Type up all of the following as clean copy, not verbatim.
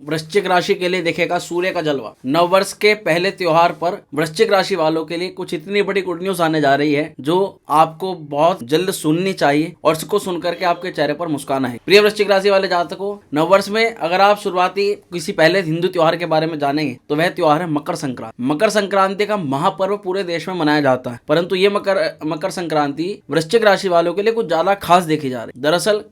वृश्चिक राशि के लिए दिखेगा सूर्य का जलवा। नववर्ष के पहले त्योहार पर वृश्चिक राशि वालों के लिए कुछ इतनी बड़ी गुड न्यूज आने जा रही है जो आपको बहुत जल्द सुननी चाहिए और इसको सुनकर के आपके चेहरे पर मुस्कान आए। प्रिय वृश्चिक राशि वाले जातकों, नववर्ष में अगर आप शुरुआती किसी पहले हिंदू त्योहार के बारे में जानेंगे तो वह त्योहार है मकर संक्रांति। मकर संक्रांति का महापर्व पूरे देश में मनाया जाता है, परंतु ये मकर संक्रांति वृश्चिक राशि वालों के लिए कुछ ज्यादा खास देखी जा रही है। दरअसल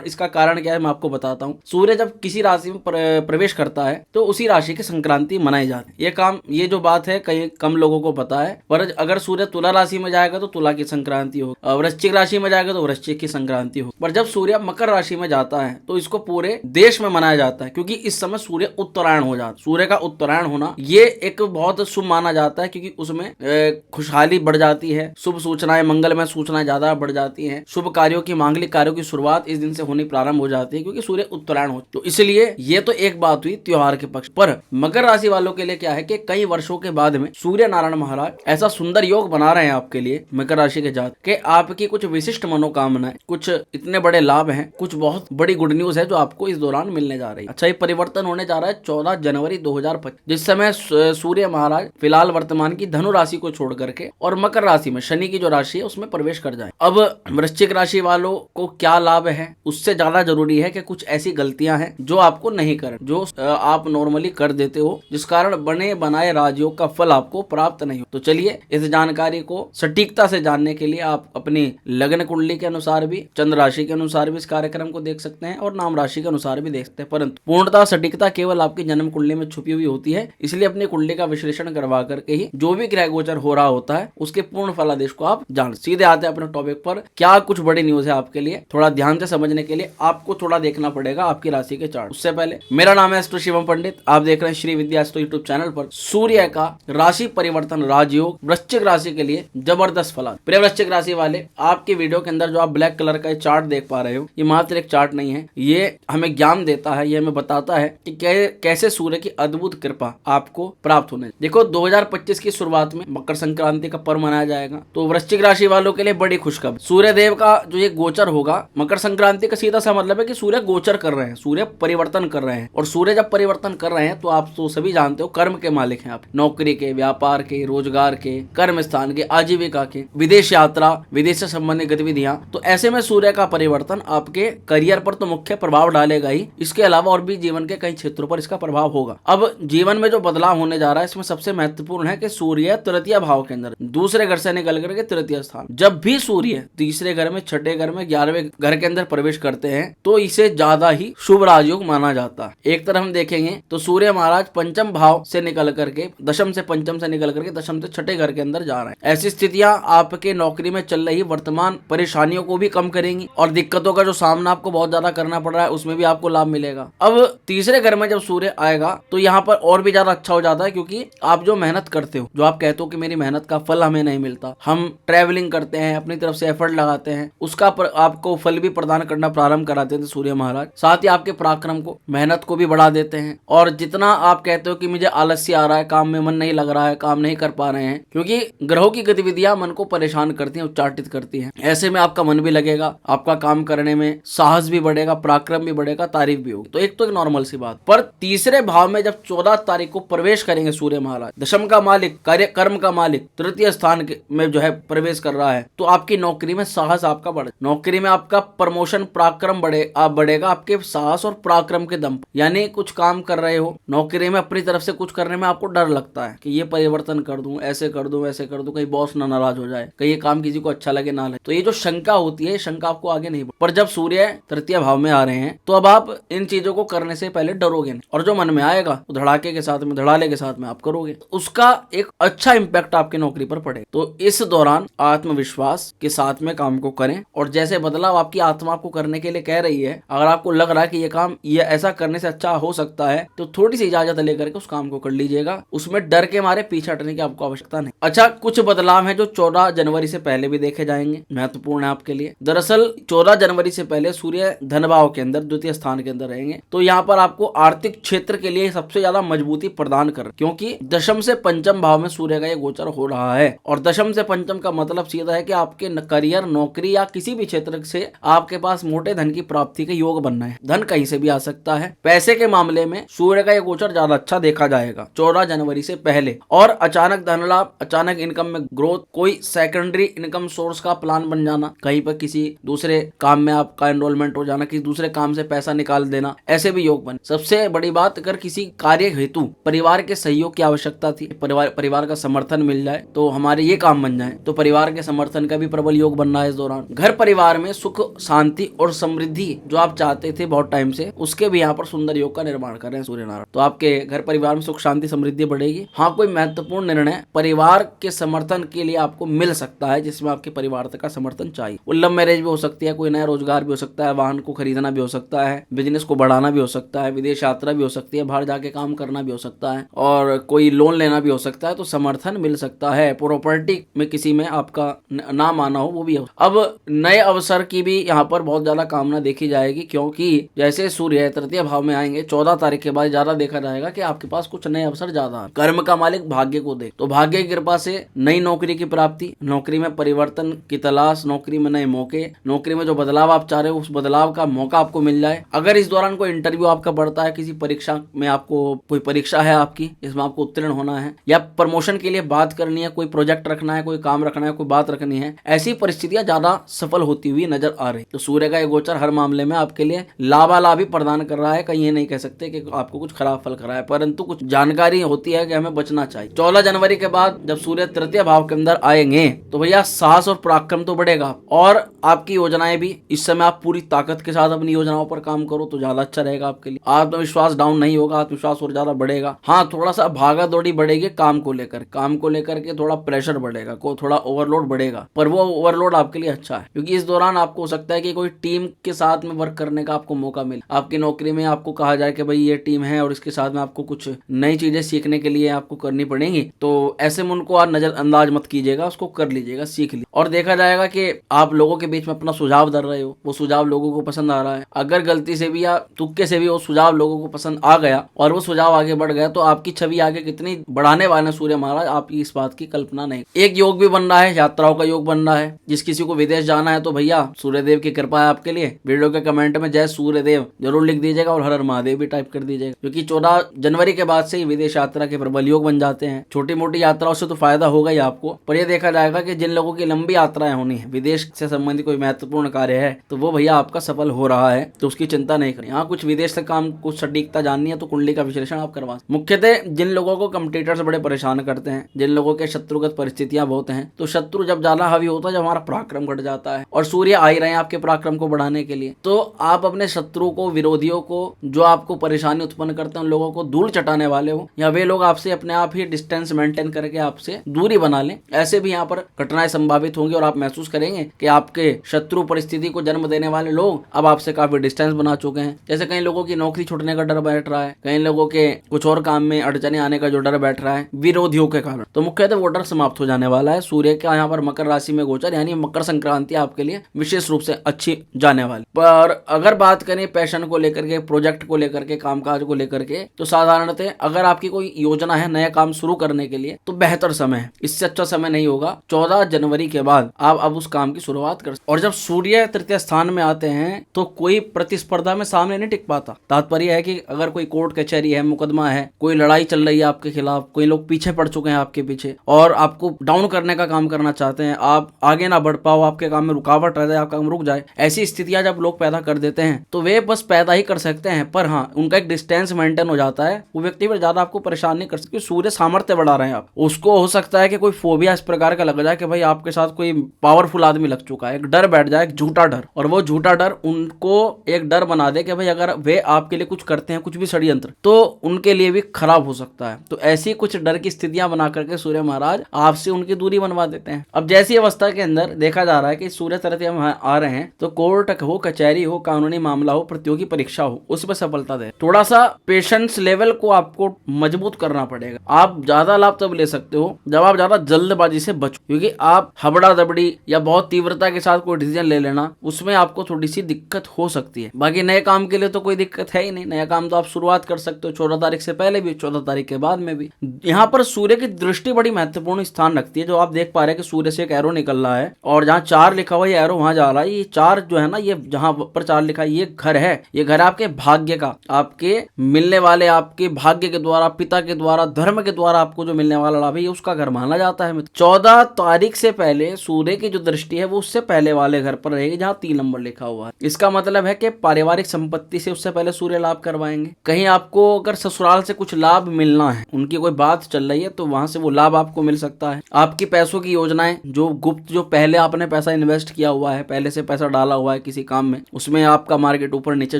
इसका कारण क्या है मैं आपको बताता हूँ। सूर्य जब किसी राशि में प्रवेश करता है तो उसी राशि की संक्रांति मनाई जाती है। ये जो बात है कई कम लोगों को पता है, पर अगर सूर्य तुला राशि में जाएगा तो तुला की संक्रांति होगी, वृश्चिक राशि में जाएगा तो वृश्चिक की संक्रांति होगी। पर जब सूर्य मकर राशि में जाता है तो इसको पूरे देश में मनाया जाता है, क्योंकि इस समय सूर्य उत्तरायण हो जाता है। सूर्य का उत्तरायण होना ये एक बहुत शुभ माना जाता है, क्योंकि उसमें खुशहाली बढ़ जाती है, शुभ सूचनाएं, मंगलमय सूचनाएं ज्यादा बढ़ जाती हैं, शुभ कार्यों की, मांगलिक कार्यों की शुरुआत इस दिन से होनी प्रारंभ हो जाती है, क्योंकि सूर्य उत्तरायण हो। तो इसलिए ये तो एक बात हुई त्योहार के पक्ष पर। मकर राशि वालों के लिए क्या है कि कई वर्षों के बाद में सूर्य नारायण महाराज ऐसा सुंदर योग बना रहे हैं आपके लिए, मकर राशि के जात के आपकी कुछ विशिष्ट मनोकामनाएं, कुछ इतने बड़े लाभ हैं, कुछ बहुत बड़ी गुड न्यूज है जो आपको इस दौरान मिलने जा रही है। अच्छा, ये परिवर्तन होने जा रहा है 14 जनवरी 2025, जिस समय सूर्य महाराज फिलहाल वर्तमान की धनु राशि को छोड़ करके और मकर राशि में, शनि की जो राशि है उसमें प्रवेश कर जाए। अब वृश्चिक राशि वालों को क्या लाभ है, उससे ज्यादा जरूरी है कि कुछ ऐसी गलतियां हैं जो आपको नहीं करनी, जो आप नॉर्मली कर देते हो, जिस कारण बने बनाए राजयोग का फल आपको प्राप्त नहीं हो। तो चलिए इस जानकारी को सटीकता से जानने के लिए आप अपनी लग्न कुंडली के अनुसार भी, चंद्र राशि के अनुसार भी इस कार्यक्रम को देख सकते हैं और नाम राशि के अनुसार भी देख सकते हैं, परंतु पूर्णता सटीकता केवल आपकी जन्म कुंडली में छुपी हुई होती है। इसलिए अपनी कुंडली का विश्लेषण करवा करके ही जो भी ग्रह गोचर हो रहा होता है उसके पूर्ण फलादेश को आप जान। सीधे आते हैं अपने टॉपिक पर। क्या कुछ बड़ी न्यूज है आपके लिए, थोड़ा ध्यान से समझने के लिए आपको थोड़ा देखना पड़ेगा आपकी राशि के चार्ट। उससे पहले मेरा नाम है एस्ट्रो शिवम पंडित, आप देख रहे हैं श्री विद्या एस्ट्रो यूट्यूब चैनल पर। सूर्य का राशि परिवर्तन राजयोग वृश्चिक राशि के लिए जबरदस्त फल। प्रिय वृश्चिक राशि वाले, आपकी वीडियो के अंदर जो आप ब्लैक कलर का चार्ट देख पा रहे हो, ये मात्र एक चार्ट नहीं है, ये हमें ज्ञान देता है, ये हमें बताता है कि कैसे सूर्य की अद्भुत कृपा आपको प्राप्त होने। देखो 2025 की शुरुआत में मकर संक्रांति का पर्व मनाया जाएगा, तो वृश्चिक राशि वालों के लिए बड़ी खुशखबरी। सूर्य देव का जो ये गोचर होगा, मकर संक्रांति का सीधा सा मतलब है कि सूर्य गोचर कर रहे हैं, सूर्य परिवर्तन कर रहे हैं। और सूर्य जब परिवर्तन कर रहे हैं तो आप तो सभी जानते हो कर्म के मालिक हैं आप, नौकरी के, व्यापार के, रोजगार के, कर्म स्थान के, आजीविका के, विदेश यात्रा, विदेश से संबंधित गतिविधियां। तो ऐसे में सूर्य का परिवर्तन आपके करियर पर तो मुख्य प्रभाव डालेगा ही, इसके अलावा और भी जीवन के कई क्षेत्रों पर इसका प्रभाव होगा। अब जीवन में जो बदलाव होने जा रहा है इसमें सबसे महत्वपूर्ण है कि सूर्य तृतीय भाव के अंदर दूसरे घर से निकल करके तृतीय स्थान, जब भी सूर्य तीसरे घर में, छठे घर में, 11वें घर के अंदर प्रवेश करते हैं तो इसे ज्यादा ही शुभ राजयोग माना जाता है। एक तरफ हम देखेंगे तो सूर्य महाराज पंचम भाव से निकल करके, दशम से पंचम से निकल करके दशम से छठे घर के अंदर जा रहे हैं। ऐसी स्थितियां आपके नौकरी में चल रही वर्तमान परेशानियों को भी कम करेंगी और दिक्कतों का जो सामना आपको बहुत ज्यादा करना पड़ रहा है उसमें भी आपको लाभ मिलेगा। अब तीसरे घर में जब सूर्य आएगा तो यहाँ पर और भी ज्यादा अच्छा हो जाता है, क्योंकि आप जो मेहनत करते हो, जो आप कहते हो कि मेरी मेहनत का फल हमें नहीं मिलता, हम ट्रैवलिंग करते हैं, अपनी तरफ से एफर्ट लगाते हैं, उसका आपको फल भी प्रदान करना प्रारंभ कराते थे सूर्य महाराज। साथ ही आपके पराक्रम को, मेहनत को भी बढ़ा देते हैं। और जितना आप कहते हो कि मुझे आलस्य आ रहा है, काम में मन नहीं लग रहा है, काम नहीं कर पा रहे हैं, क्योंकि ग्रहों की गतिविधियां मन को परेशान करती हैं, उच्चाटित करती हैं, ऐसे में आपका मन भी लगेगा, आपका काम करने में साहस भी बढ़ेगा, पराक्रम भी बढ़ेगा, तारीफ भी होगी। तो एक नॉर्मल सी बात। पर तीसरे भाव में जब 14 तारीख को प्रवेश करेंगे सूर्य महाराज, दशम का मालिक, कार्य कर्म का मालिक तृतीय स्थान में जो है प्रवेश कर रहा है, तो आपकी नौकरी में साहस आपका बढ़े, नौकरी में आपका प्रमोशन, पराक्रम बढ़ेगा आपके साहस और पराक्रम के दम। यानी कुछ काम कर रहे हो नौकरी में, अपनी तरफ से कुछ करने में आपको डर लगता है कि ये परिवर्तन कर दूं, ऐसे कर दूं, वैसे कर दूं, कहीं बॉस ना नाराज हो जाए, कहीं ये काम किसी को अच्छा लगे ना लगे। तो ये जो शंका होती है, शंका आपको आगे नहीं। पर जब सूर्य तृतीय भाव में आ रहे हैं तो अब आप इन चीजों को करने से पहले डरोगे नहीं, और जो मन में आएगा वो धड़ाके के साथ में, धड़ाले के साथ में आप करोगे, उसका एक अच्छा इंपैक्ट आपकी नौकरी पर पड़ेगा। तो इस दौरान आत्मविश्वास के साथ में काम को करें, और जैसे बदलाव आपकी आत्मा आपको करने के लिए कह रही है, अगर आपको लग रहा है कि ये काम ये ऐसा करने से अच्छा हो सकता है, तो थोड़ी सी इजाजत लेकर के उस काम को कर लीजिएगा, उसमें डर के मारे पीछे हटने की आपको आवश्यकता नहीं। अच्छा, कुछ बदलाव हैं जो 14 जनवरी से पहले भी देखे जाएंगे, महत्वपूर्ण है आपके लिए। दरअसल 14 जनवरी से पहले सूर्य धन भाव के अंदर द्वितीय स्थान के अंदर रहेंगे, तो यहाँ पर आपको आर्थिक क्षेत्र के लिए सबसे ज्यादा मजबूती प्रदान कर, क्योंकि दशम से पंचम भाव में सूर्य का ये गोचर हो रहा है। और दशम से पंचम का मतलब सीधा है कि आपके करियर, नौकरी या किसी भी क्षेत्र से आपके पास मोटे धन की प्राप्ति के योग बनना है। धन कहीं से भी आ सकता है, पैसे पैसे के मामले में सूर्य का ये गोचर ज्यादा अच्छा देखा जाएगा 14 जनवरी से पहले। और अचानक धन लाभ, अचानक इनकम में ग्रोथ, कोई सेकेंडरी इनकम सोर्स का प्लान बन जाना, कहीं पर किसी दूसरे काम में आपका एनरोलमेंट हो जाना, किसी दूसरे काम से पैसा निकाल देना, ऐसे भी योग बने। सबसे बड़ी बात, अगर किसी कार्य हेतु परिवार के सहयोग की आवश्यकता थी, परिवार का समर्थन मिल जाए तो हमारे ये काम बन जाए, तो परिवार के समर्थन का भी प्रबल योग बनना है इस दौरान। घर परिवार में सुख, शांति और समृद्धि जो आप चाहते थे बहुत टाइम से, उसके भी यहाँ पर सुंदर योग का निर्माण कर रहे हैं सूर्य नारायण। तो आपके घर परिवार में सुख, शांति, समृद्धि बढ़ेगी। हाँ, कोई महत्वपूर्ण निर्णय परिवार के समर्थन के लिए आपको मिल सकता है, जिसमें आपके परिवार का समर्थन चाहिए। वो लव मैरिज भी हो सकती है, कोई नया रोजगार भी हो सकता है, वाहन को खरीदना भी हो सकता है, बिजनेस को बढ़ाना भी हो सकता है, विदेश यात्रा भी हो सकती है, बाहर जाके काम करना भी हो सकता है, और कोई लोन लेना भी हो सकता है। तो समर्थन मिल सकता है। प्रॉपर्टी में किसी में आपका नाम आना हो, वो भी हो। अब नए अवसर की भी यहाँ पर बहुत ज्यादा कामना देखी जाएगी, क्योंकि जैसे सूर्य तृतीय भाव में आएंगे 14 तारीख के बाद, ज्यादा देखा जाएगा कि आपके पास कुछ नए अवसर ज्यादा है। कर्म का मालिक भाग्य को दे, तो भाग्य की कृपा से नई नौकरी की प्राप्ति, नौकरी में परिवर्तन की तलाश, नौकरी में नए मौके, नौकरी में जो बदलाव आप चाह रहे हो उस बदलाव का मौका आपको मिल जाए। अगर इस दौरान कोई इंटरव्यू आपका बढ़ता है, किसी परीक्षा में, आपको कोई परीक्षा है आपकी जिसमें आपको उत्तीर्ण होना है, या प्रमोशन के लिए बात करनी है, कोई प्रोजेक्ट रखना है, कोई काम रखना है, कोई बात रखनी है, ऐसी परिस्थितियां ज्यादा सफल होती हुई नजर आ रही। तो सूर्य का ये गोचर हर मामले में आपके लिए लाभालाभ ही प्रदान कर रहा है। कहीं ये नहीं कह सकते कि आपको कुछ खराब फल कर रहा है, परंतु कुछ जानकारी होती है कि हमें बचना चाहिए। 14 जनवरी के बाद जब सूर्य तृतीय भाव के अंदर आएंगे तो भैया साहस और पराक्रम तो बढ़ेगा, और आपकी योजनाएं भी, इस समय आप पूरी ताकत के साथ अपनी योजनाओं पर काम करो तो ज्यादा अच्छा रहेगा आपके लिए। आत्मविश्वास डाउन नहीं होगा, आत्मविश्वास और ज्यादा बढ़ेगा। हाँ, थोड़ा सा भागा दौड़ी बढ़ेगी काम को लेकर के थोड़ा प्रेशर बढ़ेगा, को थोड़ा ओवरलोड बढ़ेगा, पर वो ओवरलोड आपके लिए अच्छा है, क्योंकि इस दौरान आपको हो सकता है कि कोई टीम के साथ में वर्क करने का आपको मौका मिले। आपकी नौकरी में आपको कहा जाए कि भाई ये टीम है और इसके साथ में आपको कुछ नई चीजें सीखने के लिए आपको करनी पड़ेंगी, तो ऐसे में उनको आप नजरअंदाज मत कीजिएगा, उसको कर लीजिएगा, सीख लीजिए। और देखा जाएगा कि आप लोगों के बीच में अपना सुझाव दे रहे हो, वो सुझाव लोगों को पसंद आ रहा है। अगर गलती से भी या तुक्के से भी वो सुझाव लोगों को पसंद आ गया और वो सुझाव आगे बढ़ गया, तो आपकी छवि आगे कितनी बढ़ाने वाले सूर्य महाराज, आपकी इस बात की कल्पना नहीं। एक योग भी बन रहा है, यात्राओं का योग बन रहा है। जिस किसी को विदेश जाना है तो भैया सूर्यदेव की कृपा है आपके लिए। वीडियो के कमेंट में जय सूर्यदेव जरूर लिख दीजिएगा और हर हर महादेव भी टाइप कर दीजिएगा, क्योंकि 14 जनवरी के बाद से ही विदेश यात्रा के प्रबल योग बन जाते हैं। छोटी मोटी यात्राओं से तो फायदा होगा ही आपको, पर यह देखा जाएगा कि जिन लोगों की लंबी यात्राएं होनी है, विदेश से संबंधित कोई महत्वपूर्ण कार्य है, तो वो भैया आपका सफल हो रहा है, तो उसकी चिंता नहीं करें। हाँ, कुछ विदेश से काम, कुछ सटीकता जाननी है तो कुंडली का विश्लेषण आप करवा। मुख्यतः जिन लोगों को कंपटीटर्स बड़े परेशान करते हैं, जिन लोगों के शत्रुगत परिस्थितियां बहुत हैं, तो शत्रु जब ज्यादा हावी होता है, जब हमारा पराक्रम घट जाता है, और सूर्य आ ही रहे हैं आपके पराक्रम को बढ़ाने के लिए, तो आप अपने शत्रु को, विरोधियों को, जो आपको परेशानी उत्पन्न करते हैं, उन लोगों को धूल चटाने वाले हो, या वे लोग आपसे अपने आप ही डिस्टेंस मेंटेन करके आपसे दूरी बना लें, ऐसे भी यहाँ पर घटनाएं संभावित होंगी। और आप महसूस करेंगे कि आपके शत्रु परिस्थिति को जन्म देने वाले लोग अब आपसे काफी डिस्टेंस बना चुके हैं। जैसे कई लोगों की नौकरी छूटने का डर बैठ रहा है, कई लोगों के कुछ और काम में अड़चने आने का जो डर बैठ रहा है विरोधियों के कारण, तो मुख्यतः वो डर समाप्त हो जाने वाला है। सूर्य का यहाँ पर मकर राशि में गोचर, यानी मकर संक्रांति आपके लिए विशेष रूप से अच्छी जाने वाली। पर अगर बात करें पैशन को लेकर के, प्रोजेक्ट को लेकर के, कामकाज को लेकर के, तो साधारणतः अगर आपकी कोई योजना है नया काम शुरू करने के लिए, तो बेहतर समय है, इससे अच्छा समय नहीं होगा। 14 जनवरी के बाद आप अब उस काम की शुरुआत कर। और जब सूर्य तृतीय स्थान में आते हैं तो कोई प्रतिस्पर्धा में सामने नहीं टिक पाता। तात्पर्य है कि अगर कोई कोर्ट कचहरी है, मुकदमा है, कोई लड़ाई चल रही है आपके खिलाफ, कोई लोग पीछे पड़ चुके हैं आपके पीछे और आपको डाउन करने का काम करना चाहते हैं, आप आगे ना बढ़ पाओ, आपके काम में रुकावट रह जाए, आपका काम रुक जाए, ऐसी स्थितियां जब लोग पैदा कर देते हैं तो वे बस पैदा ही कर सकते हैं, पर हाँ उनका एक डिस्टेंस मेंटेन हो जाता है, वो व्यक्ति पर ज्यादा आपको परेशान नहीं कर सकते। सूर्य सामर्थ्य बढ़ा रहे हैं आप, उसको हो सकता है कि कोई फोबिया इस प्रकार का लग जाए कि भाई आपके साथ कोई पावरफुल आदमी लग चुका है, एक डर बैठ जाए, एक झूठा डर, और वो झूठा डर उनको एक डर बना दे कि भाई अगर वे आपके लिए कुछ करते हैं, कुछ भी षड्यंत्र, तो उनके लिए भी खराब हो सकता है। तो ऐसी कुछ डर की स्थितियां बना करके सूर्य महाराज आपसे उनकी दूरी बनवा देते हैं। अब जैसी अवस्था के अंदर देखा जा रहा है कि सूर्य तृतीय में आ रहे हैं, तो कोर्ट हो, कचहरी हो, कानूनी मामला हो, प्रतियोगी परीक्षा हो, उसमें सफलता दे। थोड़ा सा पेशेंस लेवल को आपको मजबूत करना पड़ेगा। आप ज्यादा लाभ तब ले सकते हो जब आप ज्यादा जल्दबाजी से बचो, क्योंकि आप हबड़ा दबड़ी या बहुत तीव्रता के साथ कोई डिसीजन ले लेना, उसमें आपको थोड़ी सी दिक्कत हो सकती है। बाकी नए काम के लिए तो कोई दिक्कत है ही नहीं, नया काम तो आप शुरुआत कर सकते हो 14 तारीख से पहले भी, 14 तारीख के बाद में भी। यहाँ पर सूर्य की दृष्टि बड़ी महत्वपूर्ण स्थान रखती है। जो आप देख पा रहे हैं कि सूर्य से एक एरो निकल रहा है और जहाँ 4 लिखा हुआ है एरो वहां जा रहा है। ये 4 जो है ना, ये जहां पर 4 लिखा है, ये घर है, ये घर आपके भाग्य का, आपके मिलने वाले आपके भाग्य के द्वारा, पिता के द्वारा, धर्म के द्वारा आपको जो मिलने वाला लाभ है, उसका घर माना जाता है। 14 तारीख से पहले सूर्य की जो दृष्टि है वो उससे पहले वाले घर पर रहेगी जहां 3 नंबर लिखा हुआ है। इसका मतलब है कि पारिवारिक संपत्ति से उससे पहले सूर्य लाभ करवाएंगे। कहीं आपको अगर ससुराल से कुछ लाभ मिलना है, उनकी कोई बात चल रही है, तो वहां से वो लाभ आपको मिल सकता है। आपकी पैसों की योजनाएं, जो गुप्त, जो पहले आपने पैसा इन्वेस्ट किया हुआ है, पहले से पैसा डाला हुआ है किसी काम में, उसमें आपका मार्केट ऊपर नीचे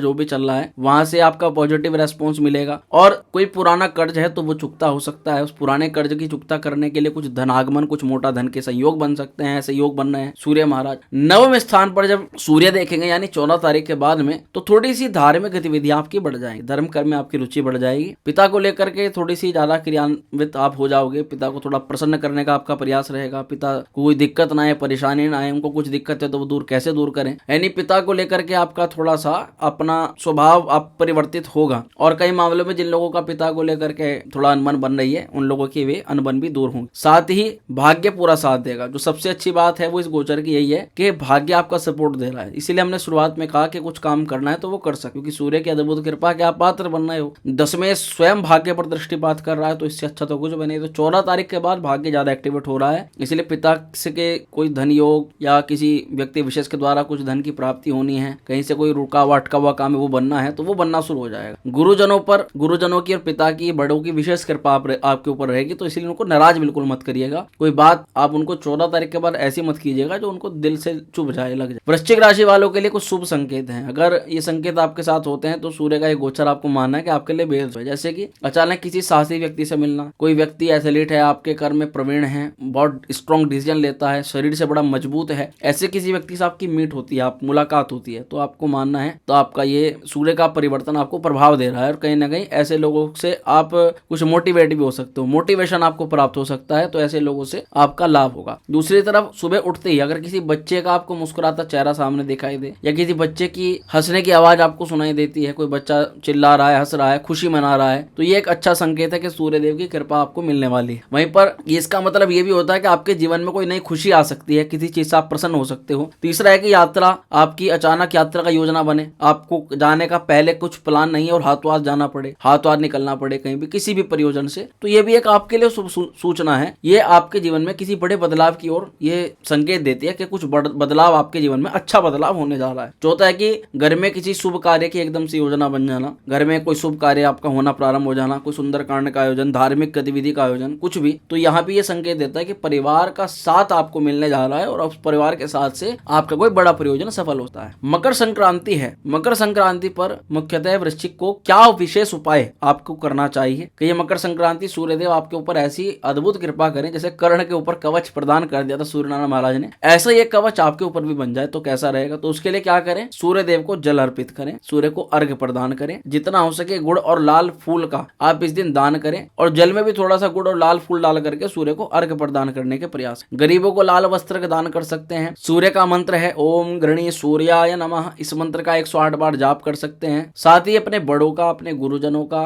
जो भी चल रहा है, वहां से आपका पॉजिटिव रेस्पॉन्स मिलेगा। और कोई पुराना कर्ज है तो वो चुकता हो सकता है। उस पुराने कर्ज की चुकता करने के लिए कुछ धनागमन, कुछ मोटा धन के संयोग बन सकते हैं। ऐसे योग बन रहे हैं सूर्य महाराज। नवम स्थान पर जब सूर्य देखेंगे यानी 14 तारीख के बाद में, तो थोड़ी सी धार्मिक गतिविधियां आपकी बढ़ जाएंगी, धर्म कर्म में आपकी रुचि बढ़ जाएगी। पिता को लेकर के थोड़ी सी ज्यादा क्रियान्वित आप हो जाओगे। पिता को थोड़ा प्रसन्न करने का आपका प्रयास रहेगा। पिता को कोई दिक्कत ना आए, परेशानी ना आए, उनको कुछ दिक्कत है तो वो दूर कैसे दूर करें, यानी पिता को लेकर के आपका थोड़ा सा अपना स्वभाव आप परिवर्तित होगा। और कई मामलों में जिन लोगों का पिता को लेकर के थोड़ा अनबन बन रही है, उन लोगों की वे अनबन भी दूर होंगे। साथ ही भाग्य पूरा साथ देगा। जो सबसे अच्छी बात है वो इस गोचर की यही है कि भाग्य आपका सपोर्ट दे रहा है। इसीलिए हमने शुरुआत में कहा कि कुछ काम करना है तो वो कर सकते, क्योंकि सूर्य की अद्भुत कृपा के आप पात्र बन रहे हो। 10वें स्वयं भाग्य पर दृष्टिपात कर रहा है, तो इससे अच्छा तो कुछ बने। तो 14 तारीख के बाद भाग्य ज्यादा एक्टिवेट हो रहा है, इसलिए पिता से के कोई धन योग या किसी व्यक्ति विशेष के द्वारा कुछ धन की प्राप्ति होनी है, कहीं से कोई रुका हुआ अटका हुआ काम है वो बनना है, तो वो बनना शुरू हो जाएगा। गुरुजनों पर, गुरुजनों की और पिता की, बड़ों की विशेष कृपा आपके ऊपर रहेगी, तो इसलिए उनको नाराज बिल्कुल मत करिएगा। कोई बात आप उनको 14 तारीख के बाद ऐसी मत कीजिएगा जो उनको दिल से चुभ जाए, लग जाए। वृश्चिक राशि वालों के लिए कुछ शुभ संकेत हैं। अगर ये संकेत आपके साथ होते हैं तो सूर्य का एक गोचर आपको मानना है कि आपके लिए बेहद है। जैसे कि अचानक किसी साहसी व्यक्ति से मिलना, कोई व्यक्ति एथलीट है, आपके कर्म में प्रवीण है, बहुत स्ट्रॉन्ग डिसीजन लेता है, शरीर से बड़ा मजबूत है, ऐसे किसी व्यक्ति से आपकी मीट होती है, आप मुलाकात होती है, तो आपको मानना है तो आपका ये सूर्य का परिवर्तन आपको प्रभाव दे रहा है। और कहीं ना कहीं ऐसे लोगों से आप कुछ मोटिवेट भी हो सकते हो, मोटिवेशन आपको प्राप्त हो सकता है, तो ऐसे लोगों से आपका लाभ होगा। दूसरी तरफ सुबह उठते ही अगर किसी बच्चे का आपको मुस्कुराता चेहरा सामने दिखाई दे, या किसी बच्चे की हंसने की आवाज आपको सुनाई देती है, कोई बच्चा चिल्ला रहा है, हंस रहा है, खुशी मना रहा है, तो ये एक अच्छा संकेत है कि सूर्य देव की कृपा आपको मिलने वाली है। वहीं पर इसका मतलब ये भी होता है कि आपके जीवन में कोई नई खुशी आ सकती है, किसी चीज से आप प्रसन्न हो सकते हो। तीसरा है कि यात्रा, आपकी अचानक यात्रा का योजना बने, आपको जाने का पहले कुछ प्लान नहीं है और हाथों हाथ जाना पड़े, हाथों हाथ निकलना पड़े कहीं भी किसी भी प्रयोजन से, तो ये भी एक आपके लिए सूचना है। ये आपके जीवन में किसी बड़े बदलाव की ओर ये संकेत देती है कि कुछ बदलाव आपके जीवन में, अच्छा बदलाव होने जा रहा है। चौथा है कि घर में किसी शुभ कार्य की एकदम से योजना बन जाना, घर में कोई शुभ कार्य आपका होना प्रारंभ हो जाना, कोई सुंदर कांड का आयोजन, धार्मिक गतिविधि का आयोजन, कुछ भी, तो यहाँ भी ये संकेत देता है कि परिवार का साथ आपको मिलने जा रहा है और उस परिवार के साथ से आपका कोई बड़ा प्रयोजन सफल होता है। मकर संक्रांति है। मकर संक्रांति पर मुख्यतः वृश्चिक को क्या विशेष उपाय आपको करना चाहिए कि ये मकर संक्रांति सूर्यदेव आपके ऊपर ऐसी अद्भुत कृपा करें, जैसे कर्ण के ऊपर कवच प्रदान कर दिया था सूर्यनारायण महाराज ने, ऐसा ये कवच आपके ऊपर भी बन जाए तो कैसा रहेगा। तो उसके लिए क्या करें, सूर्यदेव को जल अर्पित करें, सूर्य को अर्घ्य प्रदान करें, जितना हो सके गुड़ और लाल फूल का आप इस दिन दान करें, और जल में भी थोड़ा सा गुड़ और लाल फूल डाल करके सूर्य को अर्घ्य प्रदान करने के प्रयास। गरीबों को लाल वस्त्र का दान कर सकते हैं। सूर्य का मंत्र है ओम गृणी सूर्याय नमः, इस मंत्र का 108 बार जाप कर सकते हैं। साथ ही अपने बड़ों का, अपने गुरुजनों का,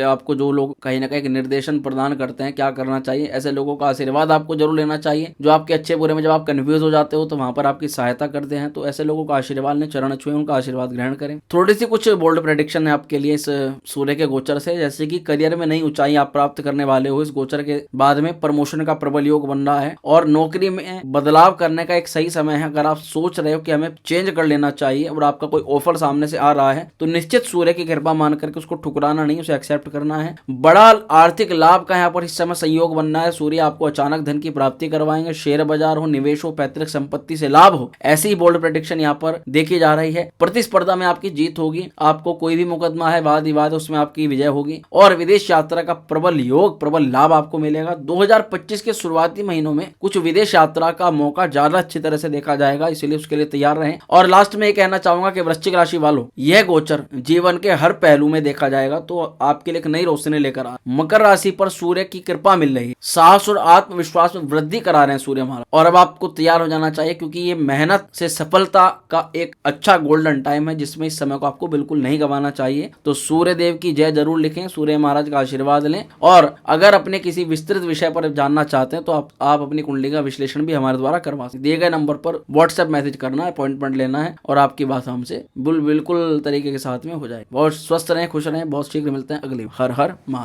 आपको जो लोग कहीं ना कहीं निर्देशन प्रदान करते हैं क्या करना चाहिए, ऐसे लोगों का आशीर्वाद आपको जरूर लेना चाहिए, जो आपके अच्छे बुरे में जब आप कंफ्यूज हो जाते हो तो वहां पर आपकी सहायता करते हैं, तो ऐसे लोगों का आशीर्वाद लें, चरण छुएं, उनका आशीर्वाद ग्रहण करें। थोड़ी सी कुछ बोल्ड प्रेडिक्शन है आपके लिए इस सूर्य के गोचर से, जैसे कि करियर में नई ऊंचाई आप प्राप्त करने वाले हो। इस गोचर के बाद में प्रमोशन का प्रबल योग बन रहा है और नौकरी में बदलाव करने का एक सही समय है। अगर आप सोच रहे हो कि हमें चेंज कर लेना चाहिए और आपका कोई ऑफर सामने से आ रहा है, तो निश्चित सूर्य की कृपा मान करके उसको ठुकराना नहीं, उसे एक्सेप्ट करना है। बड़ा आर्थिक लाभ का यहाँ पर इस समय संयोग बनना है। सूर्य आपको अचानक धन की प्राप्ति करवाएंगे, शेयर बाजार हो, निवेश हो, पैतृक संपत्ति से लाभ हो, ऐसी बोल्ड प्रेडिक्शन यहाँ पर देखी जा रही है। प्रतिस्पर्धा में आपकी जीत होगी, आपको कोई भी मुकदमा है, वाद विवाद, उसमें आपकी विजय होगी और विदेश यात्रा का प्रबल योग, प्रबल लाभ आपको मिलेगा। 2025 के शुरुआती महीनों में कुछ विदेश यात्रा का मौका ज्यादा अच्छी तरह से देखा जाएगा, इसलिए उसके लिए तैयार रहें। और लास्ट में ये कहना चाहूंगा कि वृश्चिक राशि वालों, यह गोचर जीवन के हर पहलू में देखा जाएगा तो आपके लिए एक नई रोशनी लेकर आ। मकर राशि पर सूर्य की कृपा मिल रही है, साहस और आत्मविश्वास में वृद्धि करा रहे हैं सूर्य महाराज, और अब आपको तैयार हो जाना चाहिए क्योंकि ये मेहनत से सफलता का एक अच्छा गोल्डन टाइम है, जिसमें इस समय को आपको बिल्कुल नहीं गंवाना चाहिए। तो सूर्य देव की जय जरूर लिखें, सूर्य महाराज का आशीर्वाद लें, और अगर अपने किसी विस्तृत विषय पर जानना चाहते हैं तो आप अपनी कुंडली का विश्लेषण भी हमारे द्वारा करवा सकते हैं। दिए गए नंबर पर व्हाट्सएप मैसेज करना है, अपॉइंटमेंट लेना है और आपकी बात हमसे बिल्कुल तरीके के साथ में में हो जाए। बहुत स्वस्थ रहें, खुश रहें, बहुत शीघ्र मिलते हैं अगली। हर हर महादेव।